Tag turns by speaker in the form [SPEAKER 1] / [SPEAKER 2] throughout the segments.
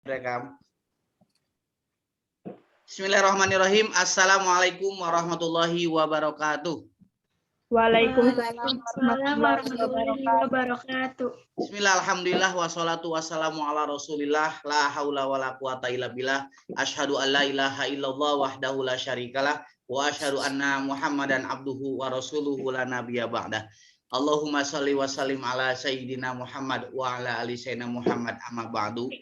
[SPEAKER 1] Rekam. Bismillahirrahmanirrahim. Assalamualaikum warahmatullahi wabarakatuh.
[SPEAKER 2] Waalaikumsalam warahmatullahi wabarakatuh.
[SPEAKER 1] Bismillah, alhamdulillah, wassalatu wassalamu ala rasulillah, la haula wala quwata illa billah, asyhadu an la ilaha illallah wahdahu la syarikalah, wa asyhadu anna muhammadan abduhu wa rasuluhu la nabiyya ba'dah. Allahumma sholli wa sallim ala sayyidina Muhammad wa ala ali sayyidina Muhammad amma ba'du.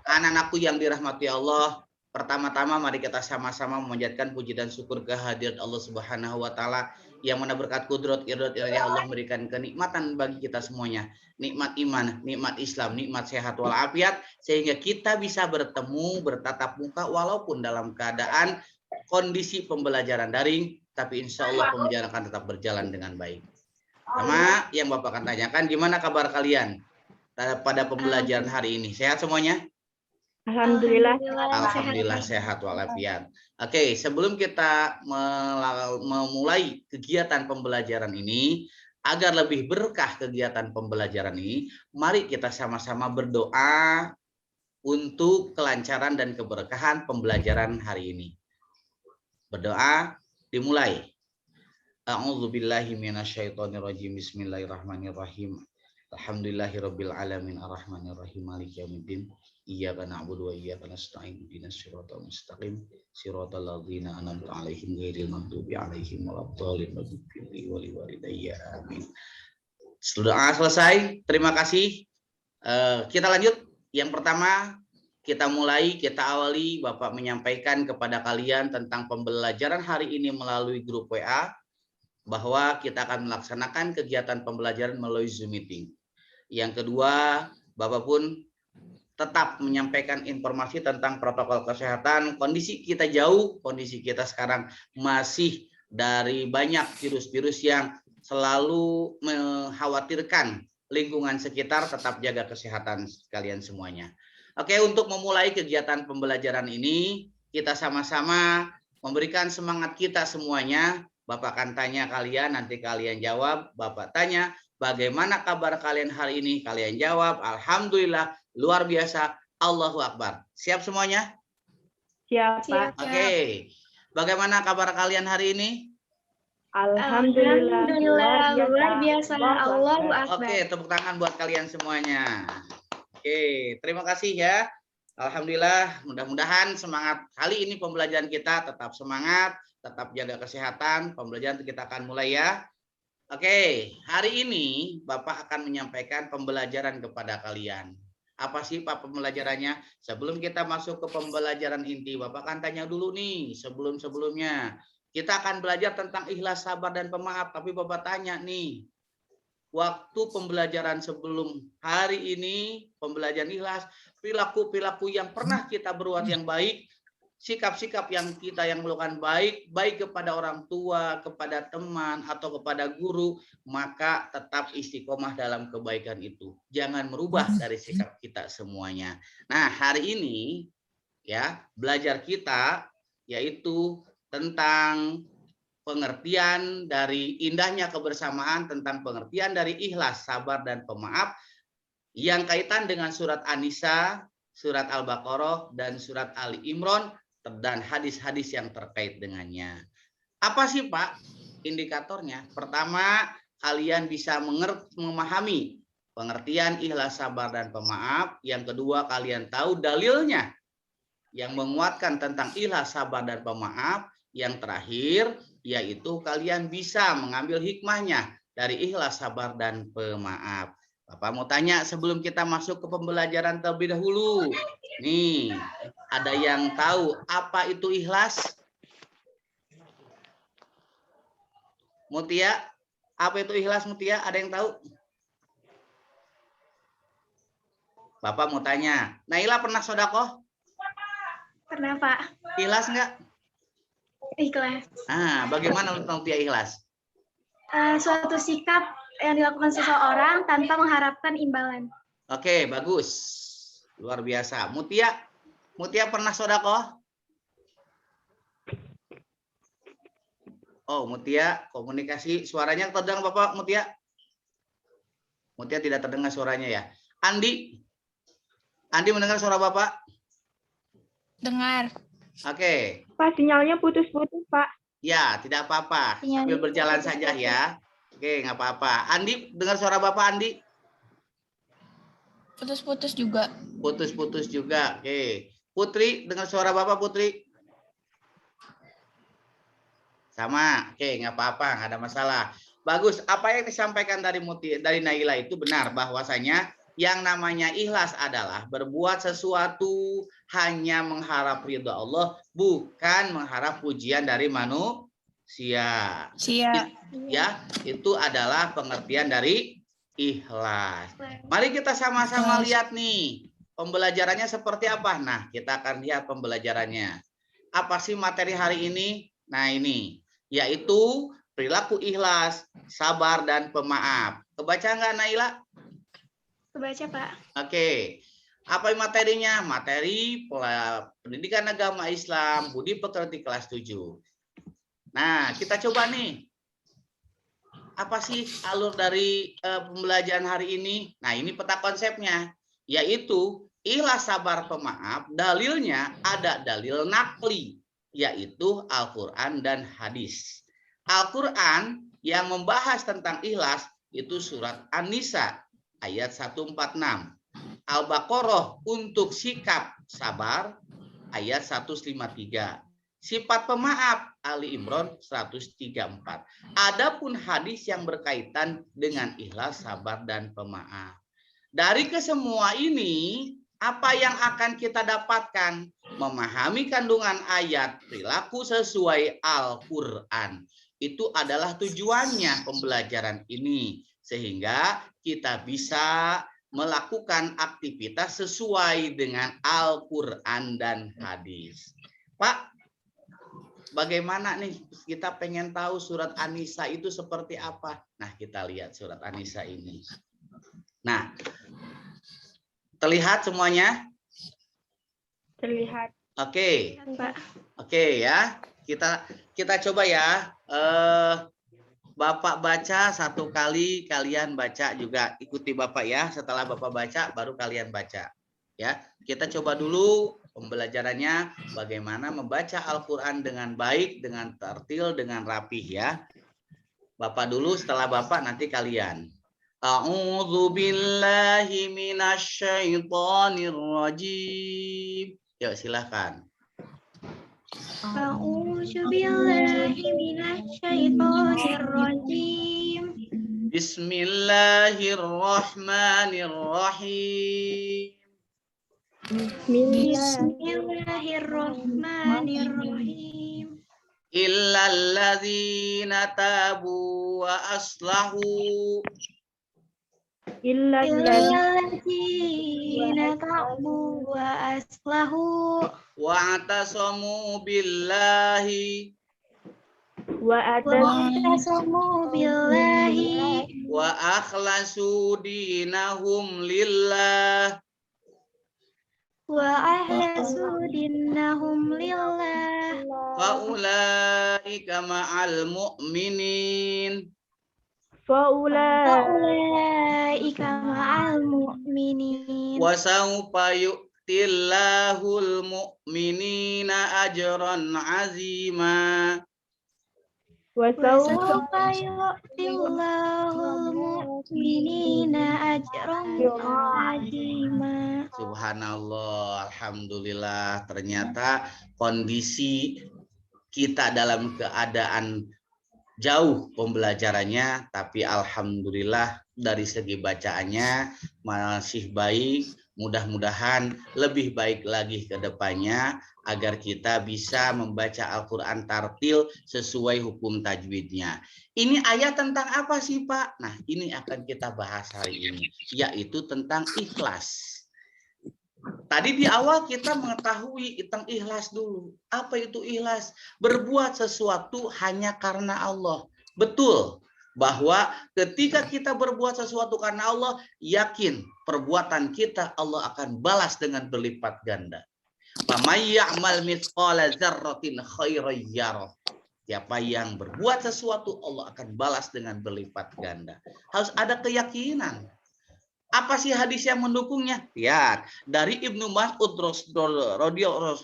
[SPEAKER 1] Anak-anakku yang dirahmati Allah, pertama-tama mari kita sama-sama memanjatkan puji dan syukur kehadirat Allah Subhanahu wa taala yang mana berkat kudrat iradahnya Allah memberikan kenikmatan bagi kita semuanya, nikmat iman, nikmat Islam, nikmat sehat walafiat, sehingga kita bisa bertemu, bertatap muka walaupun dalam keadaan kondisi pembelajaran daring, tapi insya Allah pembelajaran akan tetap berjalan dengan baik. Sama yang Bapak akan tanyakan, gimana kabar kalian pada pembelajaran hari ini? Sehat semuanya? Alhamdulillah sehat walafiat. Oke, sebelum kita memulai kegiatan pembelajaran ini, agar lebih berkah kegiatan pembelajaran ini, mari kita sama-sama berdoa untuk kelancaran dan keberkahan pembelajaran hari ini. Berdoa dimulai. A'udzubillahi minasyaitonirrajim. Bismillahirrahmanirrahim. Alhamdulillahirabbil alamin arrahmanirrahim maliki yaumiddin. Iyyaka na'budu wa iyyaka nasta'in ihdinas siratal mustaqim siratal ladzina an'amta 'alaihim ghairil maghdubi 'alaihim waladdallin walidayya amin. Sudah selesai. Terima kasih. Kita lanjut. Yang pertama kita mulai, kita awali Bapak menyampaikan kepada kalian tentang pembelajaran hari ini melalui grup WA bahwa kita akan melaksanakan kegiatan pembelajaran melalui Zoom meeting. Yang kedua, Bapak pun tetap menyampaikan informasi tentang protokol kesehatan. Kondisi kita jauh, kondisi kita sekarang masih dari banyak virus-virus yang selalu mengkhawatirkan lingkungan sekitar, tetap jaga kesehatan kalian semuanya. Oke, untuk memulai kegiatan pembelajaran ini, kita sama-sama memberikan semangat kita semuanya. Bapak akan tanya kalian, nanti kalian jawab. Bapak tanya, bagaimana kabar kalian hari ini? Kalian jawab, alhamdulillah, luar biasa, Allahu Akbar. Siap semuanya?
[SPEAKER 2] Siap, Pak.
[SPEAKER 1] Oke. Bagaimana kabar kalian hari ini?
[SPEAKER 2] Alhamdulillah, luar biasa, Allahu Akbar.
[SPEAKER 1] Oke, tepuk tangan buat kalian semuanya. Oke, terima kasih ya. Alhamdulillah, mudah-mudahan semangat kali ini pembelajaran kita tetap semangat, tetap jaga kesehatan. Pembelajaran kita akan mulai ya. Oke, hari ini Bapak akan menyampaikan pembelajaran kepada kalian. Apa sih Pak pembelajarannya? Sebelum kita masuk ke pembelajaran inti, Bapak akan tanya dulu nih sebelum-sebelumnya. Kita akan belajar tentang ikhlas, sabar, dan pemaaf. Tapi Bapak tanya nih, waktu pembelajaran sebelum hari ini, pembelajaran ikhlas, perilaku-perilaku yang pernah kita berbuat yang baik, sikap-sikap yang kita yang melakukan baik kepada orang tua, kepada teman, atau kepada guru, maka tetap istiqomah dalam kebaikan itu. Jangan merubah dari sikap kita semuanya. Nah, hari ini ya, belajar kita yaitu tentang pengertian dari indahnya kebersamaan, tentang pengertian dari ikhlas, sabar, dan pemaaf yang kaitan dengan surat An-Nisa, surat Al-Baqarah, dan surat Ali Imran, dan hadis-hadis yang terkait dengannya. Apa sih Pak indikatornya? Pertama, kalian bisa memahami pengertian ikhlas, sabar, dan pemaaf. Yang kedua, kalian tahu dalilnya yang menguatkan tentang ikhlas, sabar, dan pemaaf. Yang terakhir, yaitu kalian bisa mengambil hikmahnya dari ikhlas, sabar, dan pemaaf. Bapak mau tanya sebelum kita masuk ke pembelajaran terlebih dahulu. Nih, ada yang tahu apa itu ikhlas? Mutia, apa itu ikhlas Mutia? Ada yang tahu? Bapak mau tanya. Naila pernah sedekah?
[SPEAKER 2] Pernah, Pak.
[SPEAKER 1] Ikhlas enggak?
[SPEAKER 2] Ikhlas.
[SPEAKER 1] Bagaimana menurut Mutia ikhlas?
[SPEAKER 2] Suatu sikap yang dilakukan seseorang tanpa mengharapkan imbalan.
[SPEAKER 1] Oke, bagus. Luar biasa. Mutia pernah sedekah? Oh, Mutia komunikasi suaranya terdengar Bapak Mutia? Mutia tidak terdengar suaranya ya. Andi mendengar suara Bapak?
[SPEAKER 3] Dengar.
[SPEAKER 1] Oke.
[SPEAKER 4] Pak, sinyalnya putus-putus, Pak.
[SPEAKER 1] Ya, tidak apa-apa.
[SPEAKER 2] Sinyalnya
[SPEAKER 1] Sambil berjalan
[SPEAKER 2] putus-putus.
[SPEAKER 1] saja ya. Oke, nggak apa-apa. Andi, dengar suara Bapak Andi?
[SPEAKER 3] Putus-putus juga.
[SPEAKER 1] Putus-putus juga. Oke. Putri, dengar suara Bapak Putri? Sama. Oke, nggak apa-apa, nggak ada masalah. Bagus. Apa yang disampaikan dari Naila itu benar, bahwasanya yang namanya ikhlas adalah berbuat sesuatu hanya mengharap ridha Allah, bukan mengharap pujian dari manusia.
[SPEAKER 3] Sia.
[SPEAKER 1] Ya, itu adalah pengertian dari ikhlas. Mari kita sama-sama lihat nih, pembelajarannya seperti apa. Nah, kita akan lihat pembelajarannya. Apa sih materi hari ini? Nah, ini yaitu perilaku ikhlas, sabar dan pemaaf. Kebaca nggak, Naila?
[SPEAKER 2] Kebaca, Pak.
[SPEAKER 1] Oke. Apa materinya? Materi pendidikan agama Islam, budi pekerti kelas 7. Nah, kita coba nih. Apa sih alur dari pembelajaran hari ini? Nah, ini peta konsepnya, yaitu ikhlas, sabar, pemaaf. Dalilnya ada dalil nakli, yaitu Al-Quran dan hadis. Al-Quran yang membahas tentang ikhlas itu surat An-Nisa ayat 146. Al-Baqarah untuk sikap sabar ayat 153. Sifat pemaaf Ali Imran 134. Adapun hadis yang berkaitan dengan ikhlas, sabar dan pemaaf. Dari kesemua ini, apa yang akan kita dapatkan? Memahami kandungan ayat, perilaku sesuai Al-Qur'an. Itu adalah tujuannya pembelajaran ini, sehingga kita bisa melakukan aktivitas sesuai dengan Al-Qur'an dan hadis. Pak, bagaimana nih, kita pengen tahu surat An-Nisa itu seperti apa? Nah, kita lihat surat An-Nisa ini. Nah, terlihat semuanya?
[SPEAKER 4] Terlihat.
[SPEAKER 1] Oke.
[SPEAKER 2] Pak.
[SPEAKER 1] Oke ya. Kita coba ya. Bapak baca satu kali, kalian baca juga. Ikuti Bapak ya. Setelah Bapak baca, baru kalian baca. Ya, kita coba dulu pembelajarannya bagaimana membaca Al-Quran dengan baik, dengan tertil, dengan rapih ya. Bapak dulu, setelah Bapak nanti kalian. A'udzu billahi minasyaitonir rajim. Yuk silakan.
[SPEAKER 2] A'udzu billahi minasyaitonir rajim.
[SPEAKER 1] Bismillahirrahmanirrahim.
[SPEAKER 2] Bismillahirrahmanirrahim.
[SPEAKER 1] Illalladzina tabu wa aslahu.
[SPEAKER 2] Illalladzina tabu wa aslahu.
[SPEAKER 1] Wa'tasamu billahi.
[SPEAKER 2] Wa'tasamu billahi.
[SPEAKER 1] Wa akhlasu dinahum lillah.
[SPEAKER 2] Wa ahlasu dinahum lillah.
[SPEAKER 1] Faulaika ma'al mu'minin.
[SPEAKER 2] Faulaika ma'al mu'minin.
[SPEAKER 1] Wa sawfa yu'tillahul mu'minina ajran azima.
[SPEAKER 2] Wa sawfa yu'tillahul mu'minina ajran azima.
[SPEAKER 1] Subhanallah, alhamdulillah. Ternyata kondisi kita dalam keadaan jauh pembelajarannya, tapi alhamdulillah dari segi bacaannya masih baik. Mudah-mudahan lebih baik lagi ke depannya agar kita bisa membaca Al-Quran tartil sesuai hukum tajwidnya. Ini ayat tentang apa sih, Pak? Nah, ini akan kita bahas hari ini, yaitu tentang ikhlas. Tadi di awal kita mengetahui tentang ikhlas dulu. Apa itu ikhlas? Berbuat sesuatu hanya karena Allah. Betul bahwa ketika kita berbuat sesuatu karena Allah, yakin perbuatan kita Allah akan balas dengan berlipat ganda. Faman ya'mal mithqala dzarratin khairan yarah. Siapa yang berbuat sesuatu Allah akan balas dengan berlipat ganda. Harus ada keyakinan. Apa sih hadis yang mendukungnya? Lihat, dari Ibnu Mas'ud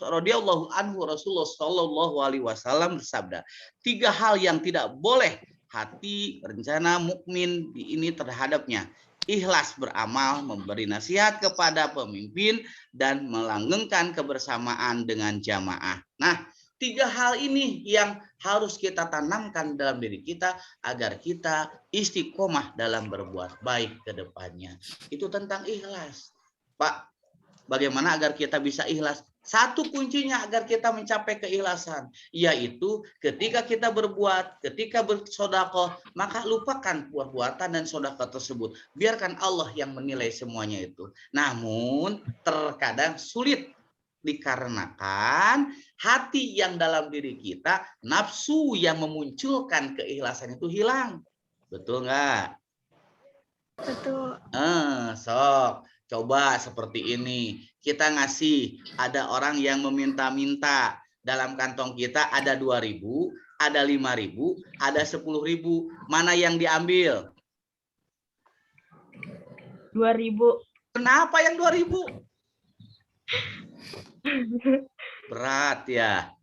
[SPEAKER 1] radhiyallahu anhu, Rasulullah Shallallahu alaihi wasallam bersabda, 3 hal yang tidak boleh hati rencana mukmin ini terhadapnya. Ikhlas beramal, memberi nasihat kepada pemimpin, dan melanggengkan kebersamaan dengan jamaah. Nah, 3 hal ini yang harus kita tanamkan dalam diri kita agar kita istiqomah dalam berbuat baik ke depannya. Itu tentang ikhlas. Pak, bagaimana agar kita bisa ikhlas? Satu kuncinya agar kita mencapai keikhlasan, yaitu ketika kita berbuat, ketika bersedekah, maka lupakan perbuatan dan sedekah tersebut. Biarkan Allah yang menilai semuanya itu. Namun terkadang sulit dikarenakan hati yang dalam diri kita, nafsu yang memunculkan keikhlasan itu hilang. Betul nggak?
[SPEAKER 2] Betul.
[SPEAKER 1] Sok. Coba seperti ini. Kita ngasih, ada orang yang meminta-minta. Dalam kantong kita ada 2.000, ada 5.000, ada 10.000. Mana yang diambil?
[SPEAKER 4] 2.000.
[SPEAKER 1] Kenapa yang 2.000? Berat ya.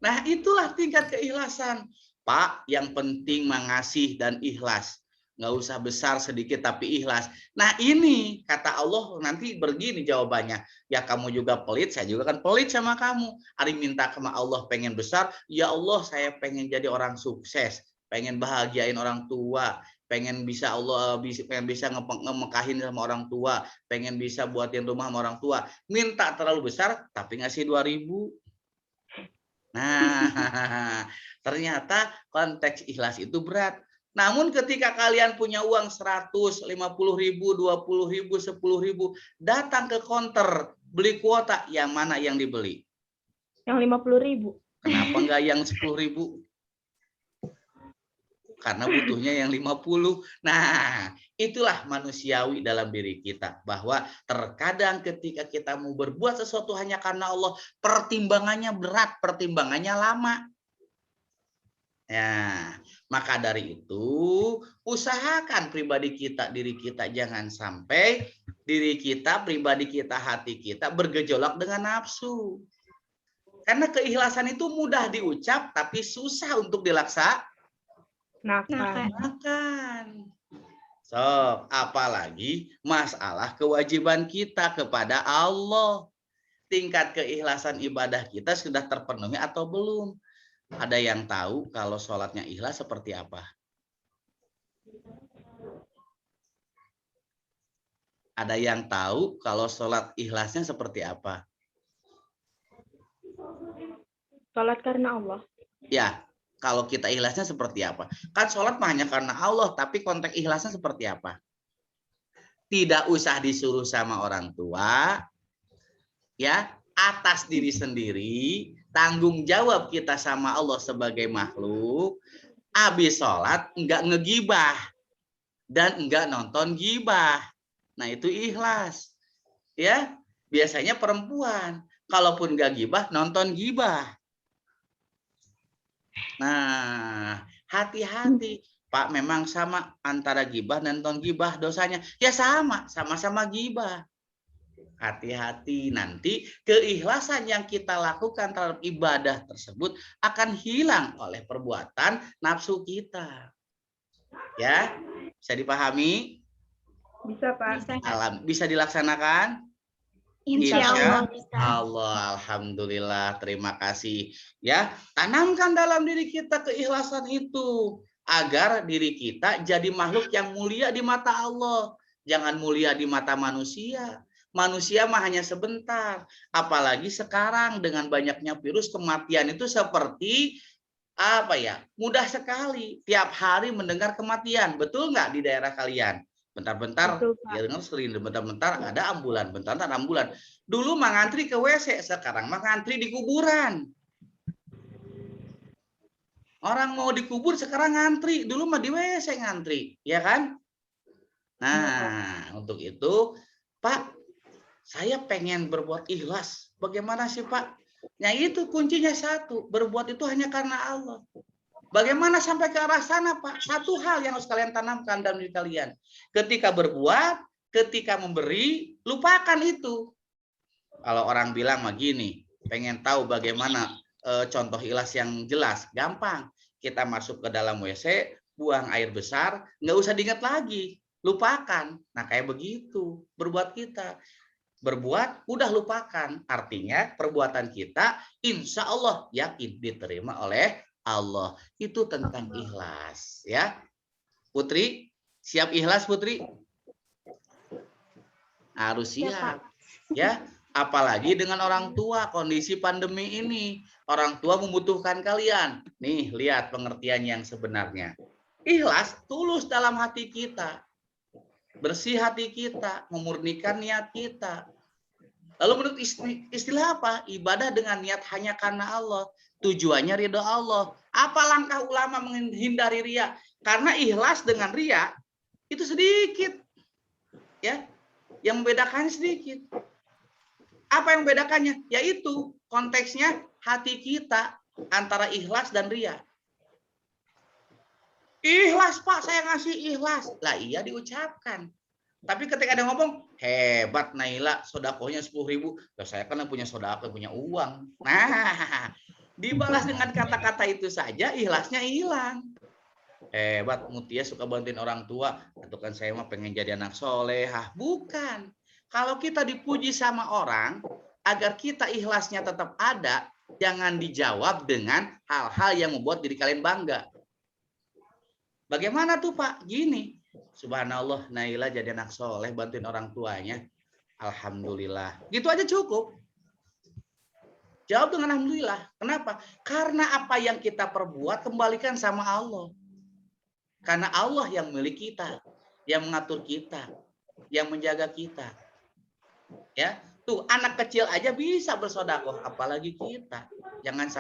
[SPEAKER 1] Nah, itulah tingkat keikhlasan. Pak, yang penting mengasih dan ikhlas. Nggak usah besar sedikit tapi ikhlas. Nah, ini kata Allah nanti begini jawabannya. Ya kamu juga pelit, saya juga kan pelit sama kamu. Ari minta sama Allah pengen besar, ya Allah saya pengen jadi orang sukses, pengen bahagiain orang tua, pengen bisa pengen bisa ngemekahin sama orang tua, pengen bisa buatin rumah sama orang tua. Minta terlalu besar tapi ngasih 2.000. Nah, ternyata konteks ikhlas itu berat. Namun ketika kalian punya uang 100, 50.000, 20.000, 10.000, datang ke konter beli kuota, yang mana yang dibeli?
[SPEAKER 4] Yang 50.000.
[SPEAKER 1] Kenapa enggak yang 10.000? Karena butuhnya yang 50. Nah, itulah manusiawi dalam diri kita. Bahwa terkadang ketika kita mau berbuat sesuatu hanya karena Allah, pertimbangannya berat, pertimbangannya lama. Ya, maka dari itu usahakan pribadi kita, diri kita jangan sampai diri kita, pribadi kita, hati kita bergejolak dengan nafsu. Karena keikhlasan itu mudah diucap tapi susah untuk dilaksanakan. So, apalagi masalah kewajiban kita kepada Allah. Tingkat keikhlasan ibadah kita sudah terpenuhi atau belum? Ada yang tahu kalau sholatnya ikhlas seperti apa? Ada yang tahu kalau sholat ikhlasnya seperti apa?
[SPEAKER 4] Sholat karena Allah.
[SPEAKER 1] Ya, kalau kita ikhlasnya seperti apa? Kan sholat hanya karena Allah, tapi konteks ikhlasnya seperti apa? Tidak usah disuruh sama orang tua, ya, atas diri sendiri, tanggung jawab kita sama Allah sebagai makhluk, habis sholat enggak ngegibah dan enggak nonton gibah. Nah, itu ikhlas. Ya, biasanya perempuan, kalaupun enggak gibah, nonton gibah. Nah, hati-hati. Pak, memang sama antara gibah dan nonton gibah dosanya. Ya sama, sama-sama gibah. Hati-hati, nanti keikhlasan yang kita lakukan terhadap ibadah tersebut akan hilang oleh perbuatan nafsu kita. Ya, bisa dipahami?
[SPEAKER 4] Bisa, Pak.
[SPEAKER 1] Bisa dilaksanakan?
[SPEAKER 2] Insya Allah.
[SPEAKER 1] Allah, alhamdulillah, terima kasih. Ya, tanamkan dalam diri kita keikhlasan itu agar diri kita jadi makhluk yang mulia di mata Allah. Jangan mulia di mata manusia. Manusia mah hanya sebentar. Apalagi sekarang dengan banyaknya virus, kematian itu seperti apa ya? Mudah sekali. Tiap hari mendengar kematian. Betul nggak di daerah kalian? Bentar-bentar ya dengar sering, bentar-bentar ada ambulan, bentar-bentar ambulan. Dulu mah ngantri ke WC, sekarang mah ngantri di kuburan. Orang mau dikubur sekarang ngantri, dulu mah di WC ngantri, ya kan? Nah, untuk itu, Pak, saya pengen berbuat ikhlas. Bagaimana sih, Pak? Ya itu kuncinya satu, berbuat itu hanya karena Allah. Bagaimana sampai ke arah sana, Pak? Satu hal yang harus kalian tanamkan dalam diri kalian. Ketika berbuat, ketika memberi, lupakan itu. Kalau orang bilang mah gini, pengen tahu bagaimana contoh ikhlas yang jelas, gampang. Kita masuk ke dalam WC, buang air besar, nggak usah diingat lagi, lupakan. Nah kayak begitu berbuat kita. Berbuat udah lupakan, artinya perbuatan kita insya Allah yakin diterima oleh Allah. Itu tentang ikhlas ya. Putri, siap ikhlas Putri? Harus siap ya. Apalagi dengan orang tua, kondisi pandemi ini, orang tua membutuhkan kalian. Nih, lihat pengertian yang sebenarnya. Ikhlas, tulus dalam hati kita. Bersih hati kita, memurnikan niat kita. Lalu menurut istilah apa? Ibadah dengan niat hanya karena Allah. Tujuannya ridho Allah. Apa langkah ulama menghindari ria? Karena ikhlas dengan ria itu sedikit. Ya, yang membedakannya sedikit. Apa yang membedakannya? Yaitu konteksnya hati kita antara ikhlas dan ria. Ikhlas Pak, saya ngasih ikhlas. Lah iya diucapkan. Tapi ketika ada ngomong, hebat Naila, sodakohnya 10.000. Ya saya kan punya sodakoh, punya uang. Nah, dibalas dengan kata-kata itu saja, ikhlasnya hilang. Hebat, Mutia suka bantuin orang tua. Itu kan saya mah pengen jadi anak solehah. Bukan. Kalau kita dipuji sama orang, agar kita ikhlasnya tetap ada, jangan dijawab dengan hal-hal yang membuat diri kalian bangga. Bagaimana tuh Pak? Gini, subhanallah Naila jadi anak soleh, bantuin orang tuanya. Alhamdulillah. Gitu aja cukup. Jawab dengan alhamdulillah. Kenapa? Karena apa yang kita perbuat kembalikan sama Allah. Karena Allah yang milik kita, yang mengatur kita, yang menjaga kita. Ya, tuh anak kecil aja bisa bersedekah, apalagi kita. Jangan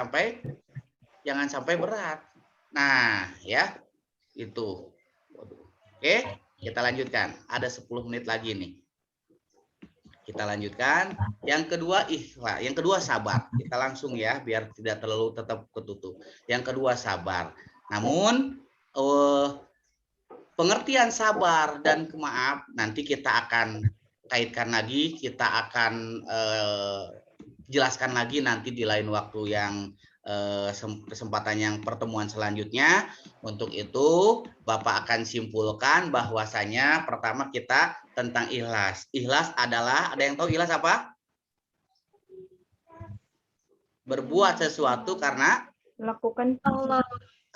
[SPEAKER 1] sampai berat. Nah, ya. Itu. Oke, kita lanjutkan. Ada 10 menit lagi nih. Kita lanjutkan. Yang kedua ikhlas, yang kedua sabar. Kita langsung ya, biar tidak terlalu tetap ketutup. Yang kedua sabar. Namun pengertian sabar dan maaf nanti kita akan kaitkan lagi, kita akan jelaskan lagi nanti di lain waktu yang kesempatan yang pertemuan selanjutnya. Untuk itu Bapak akan simpulkan bahwasanya pertama kita tentang ikhlas. Ikhlas adalah, ada yang tahu ikhlas apa? Berbuat sesuatu karena
[SPEAKER 4] Lakukan
[SPEAKER 2] Allah.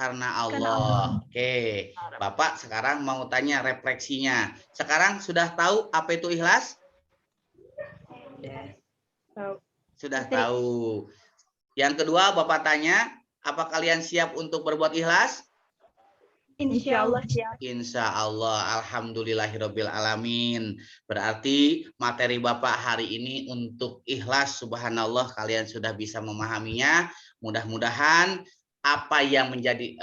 [SPEAKER 1] karena Allah. Oke, Bapak sekarang mau tanya refleksinya. Sekarang sudah tahu apa itu ikhlas?
[SPEAKER 4] tahu.
[SPEAKER 1] Sudah tahu. Yang kedua Bapak tanya, apa kalian siap untuk berbuat ikhlas?
[SPEAKER 2] Insya Allah siap.
[SPEAKER 1] Insya Allah, alhamdulillahirabbil alamin. Berarti materi Bapak hari ini untuk ikhlas, subhanallah kalian sudah bisa memahaminya. Mudah-mudahan apa yang menjadi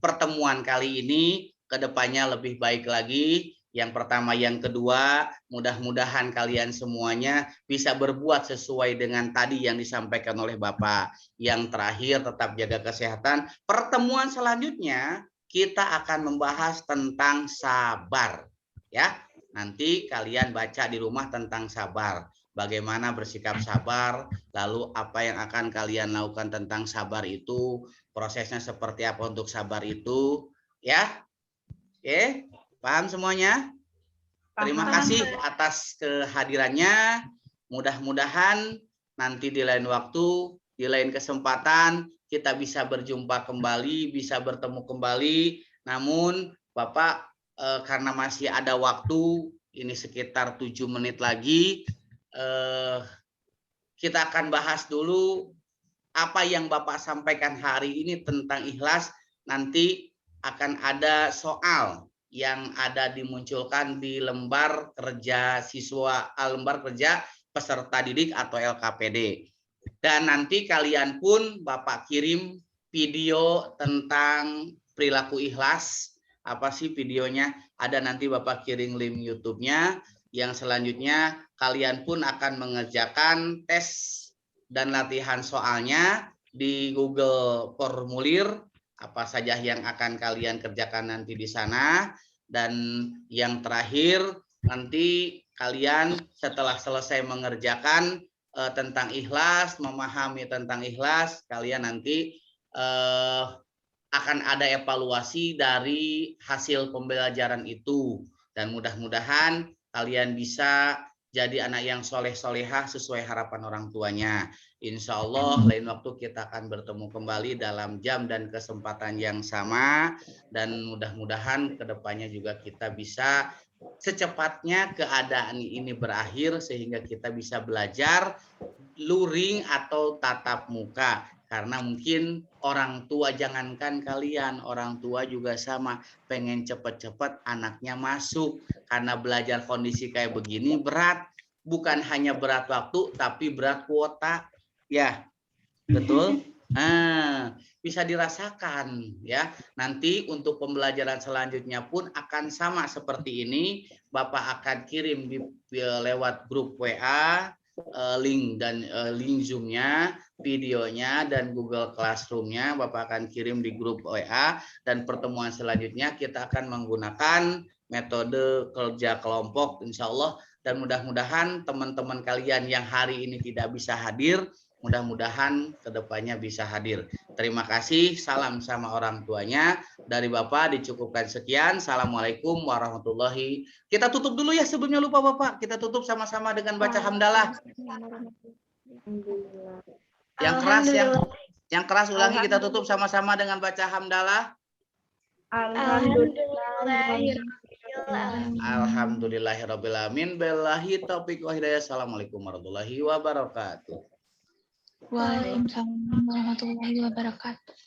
[SPEAKER 1] pertemuan kali ini kedepannya lebih baik lagi. Yang pertama, yang kedua, mudah-mudahan kalian semuanya bisa berbuat sesuai dengan tadi yang disampaikan oleh Bapak. Yang terakhir, tetap jaga kesehatan. Pertemuan selanjutnya kita akan membahas tentang sabar. Ya, nanti kalian baca di rumah tentang sabar. Bagaimana bersikap sabar, lalu apa yang akan kalian lakukan tentang sabar itu, prosesnya seperti apa untuk sabar itu, ya. Oke, paham semuanya? Terima kasih atas kehadirannya. Mudah-mudahan nanti di lain waktu, di lain kesempatan kita bisa berjumpa kembali, bisa bertemu kembali. Namun Bapak karena masih ada waktu, ini sekitar 7 menit lagi, kita akan bahas dulu apa yang Bapak sampaikan hari ini tentang ikhlas. Nanti akan ada soal yang ada dimunculkan di lembar kerja siswa, lembar kerja peserta didik atau LKPD. Dan nanti kalian pun Bapak kirim video tentang perilaku ikhlas. Apa sih videonya? Ada nanti Bapak kirim link YouTube-nya. Yang selanjutnya kalian pun akan mengerjakan tes dan latihan soalnya di Google Formulir. Apa saja yang akan kalian kerjakan nanti di sana. Dan yang terakhir, nanti kalian setelah selesai mengerjakan tentang ikhlas, memahami tentang ikhlas, kalian nanti akan ada evaluasi dari hasil pembelajaran itu. Dan mudah-mudahan kalian bisa jadi anak yang soleh-solehah sesuai harapan orang tuanya. Insya Allah lain waktu kita akan bertemu kembali dalam jam dan kesempatan yang sama. Dan mudah-mudahan kedepannya juga kita bisa secepatnya keadaan ini berakhir sehingga kita bisa belajar luring atau tatap muka. Karena mungkin orang tua, jangankan kalian, orang tua juga sama, pengen cepet-cepet anaknya masuk. Karena belajar kondisi kayak begini berat, bukan hanya berat waktu tapi berat kuota. Ya, betul. Bisa dirasakan ya. Nanti untuk pembelajaran selanjutnya pun akan sama seperti ini. Bapak akan kirim lewat grup WA link dan link Zoom-nya, videonya dan Google Classroom-nya Bapak akan kirim di grup WA, dan pertemuan selanjutnya kita akan menggunakan metode kerja kelompok insya Allah, dan mudah-mudahan teman-teman kalian yang hari ini tidak bisa hadir mudah-mudahan kedepannya bisa hadir. Terima kasih, salam sama orang tuanya. Dari Bapak dicukupkan sekian. Assalamualaikum warahmatullahi. Kita tutup dulu ya sebelumnya lupa Bapak. Kita tutup sama-sama dengan baca hamdalah. Yang keras, yang keras ulangi, kita tutup sama-sama dengan baca hamdalah. Alhamdulillahirrabbilalamin. Billahi taufiq wa hidayah. Assalamualaikum warahmatullahi wabarakatuh.
[SPEAKER 3] Waalaikumsalam warahmatullahi wabarakatuh.